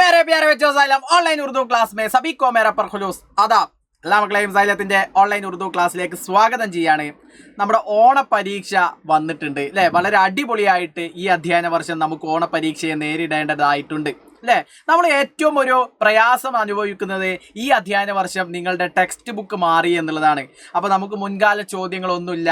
मेरे प्यारे बच्चों साइलम ऑनलाइन उर्दू क्लास में सभी को मेरा पर खुलूस आदाब എല്ലാ മക്കളെയും സൈലത്തിന്റെ ഓൺലൈൻ ഉറുദു ക്ലാസ്സിലേക്ക് സ്വാഗതം ചെയ്യാണ്. നമ്മുടെ ഓണപരീക്ഷ വന്നിട്ടുണ്ട് അല്ലേ. വളരെ അടിപൊളിയായിട്ട് ഈ അധ്യയന വർഷം നമുക്ക് ഓണപരീക്ഷയെ നേരിടേണ്ടതായിട്ടുണ്ട് അല്ലേ. നമ്മൾ ഏറ്റവും ഒരു പ്രയാസം അനുഭവിക്കുന്നത് ഈ അധ്യയന വർഷം നിങ്ങളുടെ ടെക്സ്റ്റ് ബുക്ക് മാറി എന്നുള്ളതാണ്. അപ്പോൾ നമുക്ക് മുൻകാല ചോദ്യങ്ങളൊന്നുമില്ല,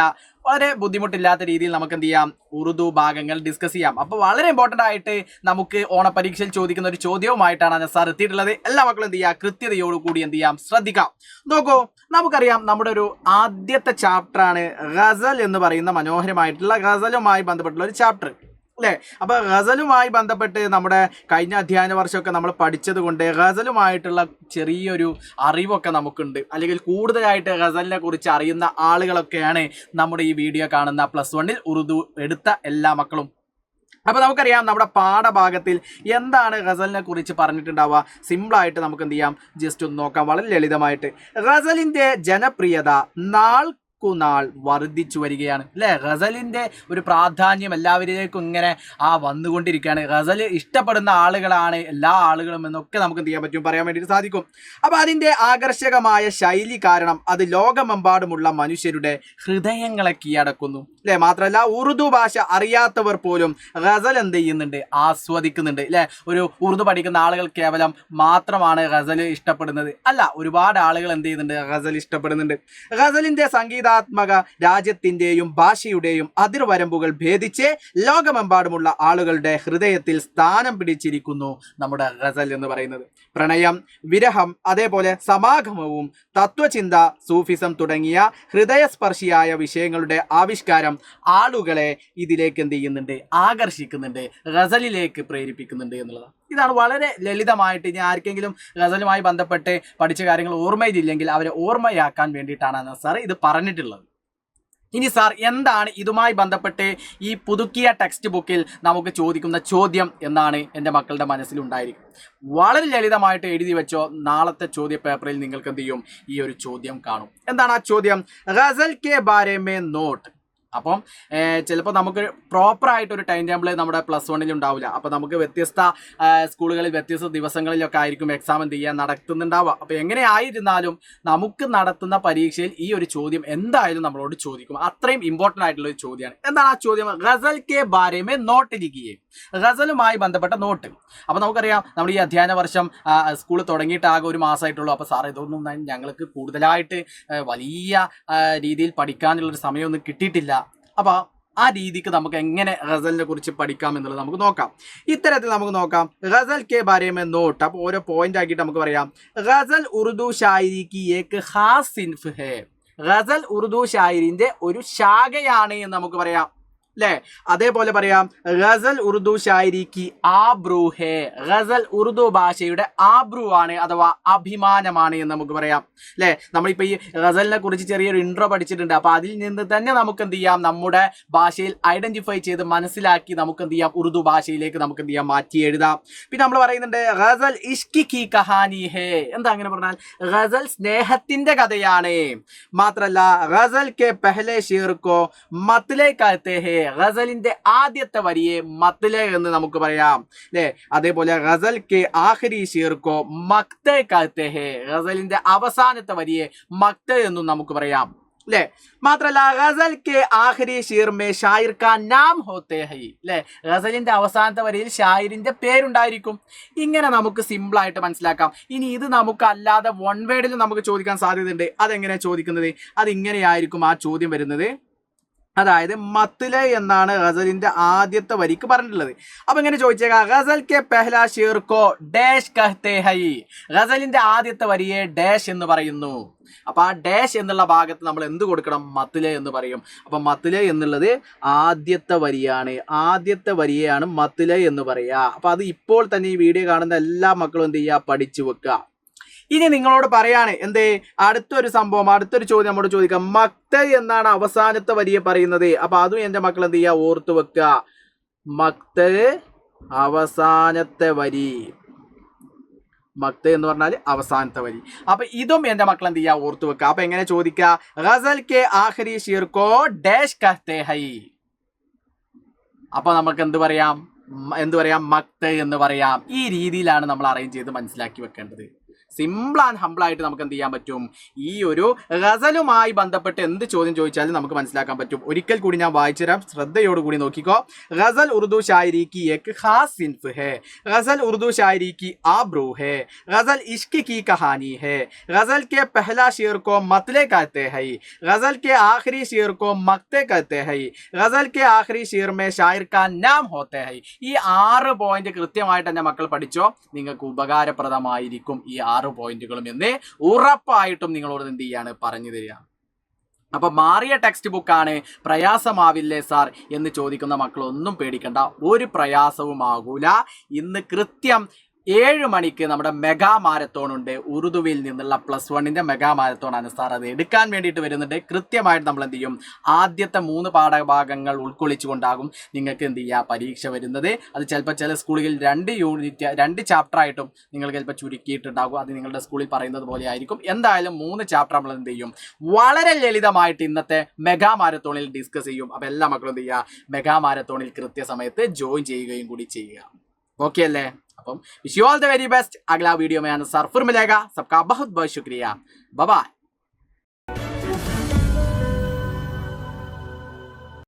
വളരെ ബുദ്ധിമുട്ടില്ലാത്ത രീതിയിൽ നമുക്ക് എന്ത് ചെയ്യാം, ഉറുദു ഭാഗങ്ങൾ ഡിസ്കസ് ചെയ്യാം. അപ്പോൾ വളരെ ഇമ്പോർട്ടൻ്റ് ആയിട്ട് നമുക്ക് ഓണപരീക്ഷയിൽ ചോദിക്കുന്ന ഒരു ചോദ്യവുമായിട്ടാണ് ഞാൻ സാർ എത്തിയിട്ടുള്ളത്. എല്ലാ മക്കളും എന്ത് ചെയ്യുക, കൃത്യതയോടുകൂടി എന്ത് ചെയ്യാം, ശ്രദ്ധിക്കാം. നോക്കൂ, നമുക്കറിയാം നമ്മുടെ ഒരു ആദ്യത്തെ ചാപ്റ്ററാണ് ഗസൽ എന്ന് പറയുന്ന മനോഹരമായിട്ടുള്ള ഗസലുമായി ബന്ധപ്പെട്ടുള്ള ഒരു ചാപ്റ്റർ അല്ലേ. അപ്പോൾ ഗസലുമായി ബന്ധപ്പെട്ട് നമ്മുടെ കഴിഞ്ഞ അധ്യയന വർഷമൊക്കെ നമ്മൾ പഠിച്ചത് കൊണ്ട് ഗസലുമായിട്ടുള്ള ചെറിയൊരു അറിവൊക്കെ നമുക്കുണ്ട്, അല്ലെങ്കിൽ കൂടുതലായിട്ട് ഗസലിനെ കുറിച്ച് അറിയുന്ന ആളുകളൊക്കെയാണ് നമ്മുടെ ഈ വീഡിയോ കാണുന്ന +1 ഉറുദു എടുത്ത എല്ലാ മക്കളും. അപ്പോൾ നമുക്കറിയാം നമ്മുടെ പാഠഭാഗത്തിൽ എന്താണ് ഗസലിനെ കുറിച്ച് പറഞ്ഞിട്ടുണ്ടാവുക. സിമ്പിളായിട്ട് നമുക്ക് എന്ത് ചെയ്യാം, ജസ്റ്റ് ഒന്ന് നോക്കാം. വളരെ ലളിതമായിട്ട് ഗസലിൻ്റെ ജനപ്രിയത നാൾ വർദ്ധിച്ചു വരികയാണ് അല്ലേ. ഗസലിൻ്റെ ഒരു പ്രാധാന്യം എല്ലാവരിലേക്കും ഇങ്ങനെ വന്നുകൊണ്ടിരിക്കുകയാണ്. ഗസൽ ഇഷ്ടപ്പെടുന്ന ആളുകളാണ് എല്ലാ ആളുകളും എന്നൊക്കെ നമുക്ക് എന്ത് ചെയ്യാൻ പറ്റും, പറയാൻ വേണ്ടിയിട്ട് സാധിക്കും. അപ്പോൾ അതിൻ്റെ ആകർഷകമായ ശൈലി കാരണം അത് ലോകമെമ്പാടുമുള്ള മനുഷ്യരുടെ ഹൃദയങ്ങളെ കീഴടക്കുന്നു അല്ലേ. മാത്രമല്ല ഉറുദു ഭാഷ അറിയാത്തവർ പോലും ഗസൽ എന്ത് ചെയ്യുന്നുണ്ട്, ആസ്വദിക്കുന്നുണ്ട് അല്ലേ. ഒരു ഉറുദു പഠിക്കുന്ന ആളുകൾ കേവലം മാത്രമാണ് ഗസൽ ഇഷ്ടപ്പെടുന്നത് അല്ല, ഒരുപാട് ആളുകൾ എന്ത് ചെയ്യുന്നുണ്ട്, ഗസൽ ഇഷ്ടപ്പെടുന്നുണ്ട്. ഗസലിൻ്റെ സംഗീതാത്മക രാജ്യത്തിൻ്റെയും ഭാഷയുടെയും അതിർവരമ്പുകൾ ഭേദിച്ച് ലോകമെമ്പാടുമുള്ള ആളുകളുടെ ഹൃദയത്തിൽ സ്ഥാനം പിടിച്ചിരിക്കുന്നു നമ്മുടെ ഗസൽ എന്ന് പറയുന്നത്. പ്രണയം, വിരഹം, അതേപോലെ സമാഗമവും തത്വചിന്ത, സൂഫിസം തുടങ്ങിയ ഹൃദയസ്പർശിയായ വിഷയങ്ങളുടെ ആവിഷ്കാരം ആളുകളെ ഇതിലേക്ക് എന്ത് ചെയ്യുന്നുണ്ട്, ആകർഷിക്കുന്നുണ്ട്, ഗസലിലേക്ക് പ്രേരിപ്പിക്കുന്നുണ്ട് എന്നുള്ളതാണ്. ഇതാണ് വളരെ ലളിതമായിട്ട്. ഇനി ആർക്കെങ്കിലും ഗസലുമായി ബന്ധപ്പെട്ട് പഠിച്ച കാര്യങ്ങൾ ഓർമ്മയിലില്ലെങ്കിൽ അവരെ ഓർമ്മയാക്കാൻ വേണ്ടിയിട്ടാണ് സാർ ഇത് പറഞ്ഞിട്ടുള്ളത്. ഇനി സാർ എന്താണ് ഇതുമായി ബന്ധപ്പെട്ട് ഈ പുതുക്കിയ ടെക്സ്റ്റ് ബുക്കിൽ നമുക്ക് ചോദിക്കുന്ന ചോദ്യം എന്നാണ് എൻ്റെ മക്കളുടെ മനസ്സിലുണ്ടായിരിക്കും. വളരെ ലളിതമായിട്ട് എഴുതി വെച്ചോ, നാളത്തെ ചോദ്യ പേപ്പറിൽ നിങ്ങൾക്ക് എന്ത് ചെയ്യും, ഈ ഒരു ചോദ്യം കാണും. എന്താണ് ആ ചോദ്യം? ഗസൽ കെ ബാരെ മേ നോട്ട്. അപ്പം ചിലപ്പോൾ നമുക്ക് പ്രോപ്പറായിട്ടൊരു ടൈം ടേബിൾ നമ്മുടെ +1 ഉണ്ടാവില്ല. അപ്പോൾ നമുക്ക് വ്യത്യസ്ത സ്കൂളുകളിൽ വ്യത്യസ്ത ദിവസങ്ങളിലൊക്കെ ആയിരിക്കും എക്സാം എന്ത് ചെയ്യാൻ നടത്തുന്നുണ്ടാവുക. അപ്പോൾ എങ്ങനെയായിരുന്നാലും നമുക്ക് നടത്തുന്ന പരീക്ഷയിൽ ഈ ഒരു ചോദ്യം എന്തായാലും നമ്മളോട് ചോദിക്കും. അത്രയും ഇമ്പോർട്ടൻ്റ് ആയിട്ടുള്ള ഒരു ചോദ്യമാണ്. എന്താണ് ആ ചോദ്യം? ഗസൽ കെ ബാരെ മേ നോട്ട് ലിഖിയേ. ഗസലുമായി ബന്ധപ്പെട്ട നോട്ട്. അപ്പോൾ നമുക്കറിയാം നമ്മുടെ ഈ അധ്യയന വർഷം സ്കൂൾ തുടങ്ങിയിട്ട് ആകെ ഒരു മാസമായിട്ടുള്ളൂ. അപ്പോൾ സാർ ഇതൊന്നും ഞങ്ങൾക്ക് കൂടുതലായിട്ട് വലിയ രീതിയിൽ പഠിക്കാനുള്ളൊരു സമയമൊന്നും കിട്ടിയിട്ടില്ല. അപ്പോൾ ആ രീതിക്ക് നമുക്ക് എങ്ങനെ ഗസലിനെ കുറിച്ച് പഠിക്കാം എന്നുള്ളത് നമുക്ക് നോക്കാം. ഇത്തരത്തിൽ നമുക്ക് നോക്കാം. ഗസൽ കെ ബാരെ മേ നോട്ട്. അപ്പോൾ ഓരോ പോയിന്റ് ആക്കിയിട്ട് നമുക്ക് പറയാം. ഗസൽ ഉറുദു ഷായരി കി ഏക് ഖാസ് സിൻഫ് ഹേ. ഗസൽ ഉറുദു ഷായരിന്റെ ഒരു ശാഖയാണ് എന്ന് നമുക്ക് പറയാം അല്ലേ. അതേപോലെ പറയാം ഗസൽ ഉറുദു ഷായരി കി ആബ്രു ഹേ. ഗസൽ ഉറുദു ഭാഷയുടെ ആബ്രു ആണ്, അഥവാ അഭിമാനമാണ് എന്ന് നമുക്ക് പറയാം അല്ലേ. നമ്മളിപ്പോൾ ഈ ഗസലിനെ കുറിച്ച് ചെറിയൊരു ഇൻട്രോ പഠിച്ചിട്ടുണ്ട്. അപ്പോൾ അതിൽ നിന്ന് തന്നെ നമുക്ക് എന്ത് ചെയ്യാം, നമ്മുടെ ഭാഷയിൽ ഐഡന്റിഫൈ ചെയ്ത് മനസ്സിലാക്കി നമുക്ക് എന്ത് ചെയ്യാം, ഉറുദു ഭാഷയിലേക്ക് നമുക്ക് എന്ത് ചെയ്യാം, മാറ്റി എഴുതാം. പിന്നെ നമ്മൾ പറയുന്നുണ്ട് ഗസൽ ഇഷ്കി കി കഹാനി ഹേ. എന്താ അങ്ങനെ പറഞ്ഞാൽ ഗസൽ സ്നേഹത്തിന്റെ കഥയാണ്. മാത്രല്ല ഗസൽ കെ പെഹ്ലെ ഷേർ കോ മത്ലെ കഹത്തെ ഹേ. ഗസലിന്റെ ആദ്യത്തെ വരിയെ മത്ലെ എന്ന് നമുക്ക് പറയാം അല്ലേ. അതേപോലെ ഗസൽ കെ ആഖിരി ഷേർ കോ മക്തെ കഹത്തെ ഹേ. ഗസലിന്റെ അവസാനത്തെ വരിയെ മക്തെ എന്നും നമുക്ക് പറയാം അല്ലേ. മാത്രല്ല ഗസൽ കെ ആഖിരി ഷേർ മേ ഷായിർ കാ നാം ഹോത്തെ ഹൈ അല്ലേ. ഗസലിന്റെ അവസാനത്തെ വരിയിൽ ഷായിരിന്റെ പേരുണ്ടായിരിക്കും. ഇങ്ങനെ നമുക്ക് സിമ്പിളായിട്ട് മനസ്സിലാക്കാം. ഇനി ഇത് നമുക്ക് അല്ലാതെ വൺ വേർഡിൽ നമുക്ക് ചോദിക്കാൻ സാധ്യതയുണ്ട്. അതെങ്ങനെ ചോദിക്കുന്നത്? അതിങ്ങനെയായിരിക്കും ആ ചോദ്യം വരുന്നത്. അതായത് മത്ലെ എന്നാണ് ഗസലിന്റെ ആദ്യത്തെ വരിക്ക് പറഞ്ഞിട്ടുള്ളത്. അപ്പൊ ഇങ്ങനെ ചോദിച്ചേക്കാം, ഗസൽ കെ പെഹ്ലാ ഷേർ കോ ഡാഷ് കഹ്തേ ഹൈ. ഗസലിന്റെ ആദ്യത്തെ വരിയെ ഡാഷ് എന്ന് പറയുന്നു. അപ്പൊ ആ ഡാഷ് എന്നുള്ള ഭാഗത്ത് നമ്മൾ എന്ത് കൊടുക്കണം? മത്ലെ എന്ന് പറയും. അപ്പൊ മത്ലെ എന്നുള്ളത് ആദ്യത്തെ വരിയാണ്. ആദ്യത്തെ വരിയെയാണ് മത്ലെ എന്ന് പറയുക. അപ്പൊ അത് ഇപ്പോൾ തന്നെ ഈ വീഡിയോ കാണുന്ന എല്ലാ മക്കളും എന്ത് ചെയ്യുക, പഠിച്ചു വെക്കുക. ഇനി നിങ്ങളോട് പറയാണ് എന്തേ, അടുത്തൊരു സംഭവം, അടുത്തൊരു ചോദ്യം നമ്മോട് ചോദിക്കാം. മക്തെ എന്നാണ് അവസാനത്തെ വരിയെ പറയുന്നത്. അപ്പൊ അതും എൻ്റെ മക്കൾ എന്ത് ചെയ്യുക, ഓർത്ത് വെക്കുക. മക്തെ അവസാനത്തെ വരി. മക്തെ എന്ന് പറഞ്ഞാൽ അവസാനത്തെ വരി. അപ്പൊ ഇതും എൻ്റെ മക്കൾ എന്ത് ചെയ്യുക, ഓർത്ത് വെക്കുക. അപ്പൊ എങ്ങനെ ചോദിക്കുക? ഗസൽ കെ ആഖിരി ഷേർ കോ ഡാഷ് കഹ്തേ ഹൈ. അപ്പൊ നമുക്ക് എന്ത് പറയാം? എന്ത് പറയാം, മക്ത് എന്ന് പറയാം. ഈ രീതിയിലാണ് നമ്മൾ അറേഞ്ച് ചെയ്ത് മനസ്സിലാക്കി വെക്കേണ്ടത്. സിമ്പിൾ ആൻഡ് ഹംബിൾ ആയിട്ട് നമുക്ക് എന്ത് ചെയ്യാൻ പറ്റും, ഈ ഒരു ഗസലുമായി ബന്ധപ്പെട്ട് എന്ത് ചോദ്യം ചോദിച്ചാലും നമുക്ക് മനസ്സിലാക്കാൻ പറ്റും. ഒരിക്കൽ കൂടി ഞാൻ വായിച്ചു തരാം, ശ്രദ്ധയോടുകൂടി നോക്കിക്കോ. ഗസൽ ഉറുദു ഷായരി की एक खास सिन्फ है, गजल उर्दू शायरी की आबरू है, गजल इश्क की कहानी है, गजल के पहला शेर को मतले कहते हैं, गजल के आखिरी शेर को मक्ते कहते हैं, गजल के आखिरी शेर में शायर का नाम होते हैं. ഈ 6 പോയിന്റ് കൃത്യമായിട്ട് എൻ്റെ മക്കൾ പഠിച്ചോ, നിങ്ങൾക്ക് ഉപകാരപ്രദമായിരിക്കും ഈ 6 പോയിന്റുകളും എന്ന് ഉറപ്പായിട്ടും നിങ്ങളോട് എന്ത് ചെയ്യാണ് പറഞ്ഞു തരിക. അപ്പൊ മാറിയ ടെക്സ്റ്റ് ബുക്കാണ്, പ്രയാസമാവില്ലേ സാർ എന്ന് ചോദിക്കുന്ന മക്കളൊന്നും പേടിക്കണ്ട, ഒരു പ്രയാസവും ആകൂല. ഇന്ന് കൃത്യം 7 മണിക്ക് നമ്മുടെ മെഗാ മാരത്തോൺ ഉണ്ട്. ഉറുദുവിൽ നിന്നുള്ള +1 മെഗാ മാരത്തോൺ ആണ് സാർ. അത് എടുക്കാൻ വേണ്ടിയിട്ട് വരുന്നുണ്ട്. കൃത്യമായിട്ട് നമ്മൾ എന്ത് ചെയ്യും, ആദ്യത്തെ 3 പാഠഭാഗങ്ങൾ ഉൾക്കൊള്ളിച്ചുകൊണ്ടാകും നിങ്ങൾക്ക് എന്ത് ചെയ്യുക പരീക്ഷ വരുന്നത്. അത് ചിലപ്പോൾ ചില സ്കൂളുകളിൽ 2 ചാപ്റ്റർ ആയിട്ടും നിങ്ങൾ ചിലപ്പോൾ ചുരുക്കിയിട്ടുണ്ടാകും. അത് നിങ്ങളുടെ സ്കൂളിൽ പറയുന്നത് പോലെ ആയിരിക്കും. എന്തായാലും 3 ചാപ്റ്റർ നമ്മൾ എന്ത് ചെയ്യും, വളരെ ലളിതമായിട്ട് ഇന്നത്തെ മെഗാ മാരത്തോണിൽ ഡിസ്കസ് ചെയ്യും. അപ്പോൾ എല്ലാ മക്കളും എന്ത് ചെയ്യുക, മെഗാ മാരത്തോണിൽ കൃത്യസമയത്ത് ജോയിൻ ചെയ്യുകയും കൂടി ചെയ്യുക. ओके अल्ले wish you all the very best. अगला वीडियो में आना सर फिर मिलेगा. सबका बहुत बहुत शुक्रिया. Bye bye.